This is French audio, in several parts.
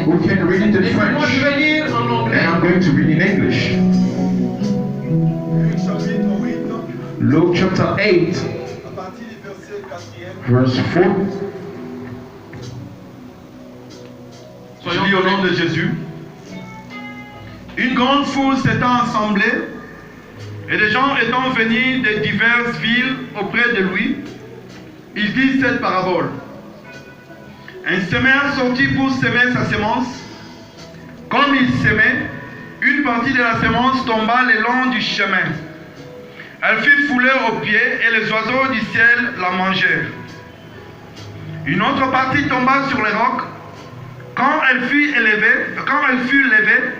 who can read it in Et moi, je French. vais lire en anglais. And I'm going to read in English. Luc chapitre 8, Luke chapter 8, à partir du verset 4e. verse 4. Je lis au nom de Jésus. Une grande foule s'étant assemblée, et des gens étant venus de diverses villes auprès de lui, il dit cette parabole. Un semeur sortit pour semer sa semence. Comme il semait, une partie de la semence tomba le long du chemin. Elle fut foulée aux pieds et les oiseaux du ciel la mangèrent. Une autre partie tomba sur les rocs. Quand elle fut levée,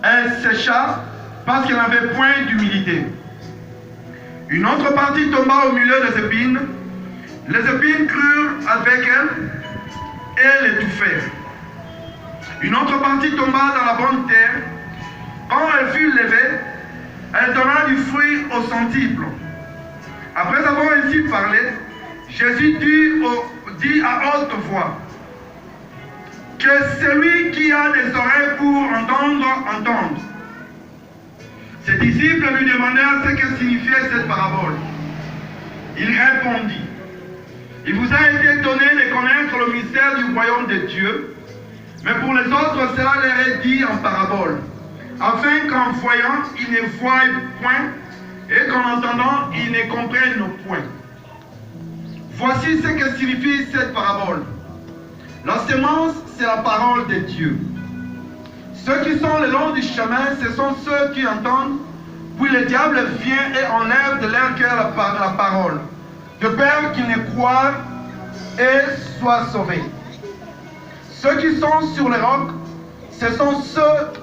elle sécha parce qu'elle n'avait point d'humilité. Une autre partie tomba au milieu des épines. Les épines crurent avec elle et l'étouffèrent. Une autre partie tomba dans la bonne terre. Quand elle fut levée, elle donna du fruit au centuple. Après avoir ainsi parlé, Jésus dit à haute voix, que celui qui a des oreilles pour entendre, entende. Ses disciples lui demandèrent ce que signifiait cette parabole. Il répondit, il vous a été donné de connaître le mystère du royaume de Dieu, mais pour les autres cela leur est dit en parabole, afin qu'en voyant ils ne voient point, et qu'en entendant ils ne comprennent point. Voici ce que signifie cette parabole. La semence, c'est la parole de Dieu. Ceux qui sont le long du chemin, ce sont ceux qui entendent, puis le diable vient et enlève de leur cœur la parole, de peur qu'ils ne croient et soient sauvés. Ceux qui sont sur les rocs, ce sont ceux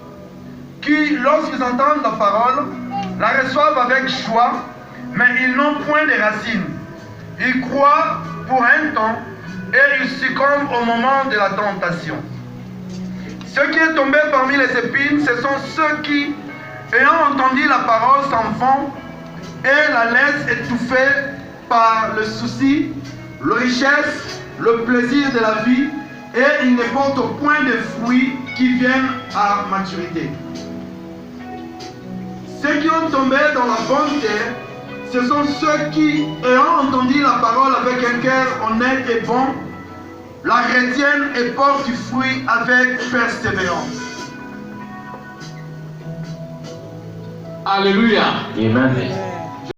qui, lorsqu'ils entendent la parole, la reçoivent avec joie, mais ils n'ont point de racines. Ils croient pour un temps, et ils succombent au moment de la tentation. Ce qui est tombé parmi les épines, ce sont ceux qui, ayant entendu la parole, s'en vont et la laissent étouffer par le souci, la richesse, le plaisir de la vie, et ils ne portent point de fruits qui viennent à maturité. Ceux qui ont tombé dans la bonne terre, ce sont ceux qui, ayant entendu la parole avec un cœur honnête et bon, la retiennent et portent du fruit avec persévérance. Alléluia. Amen.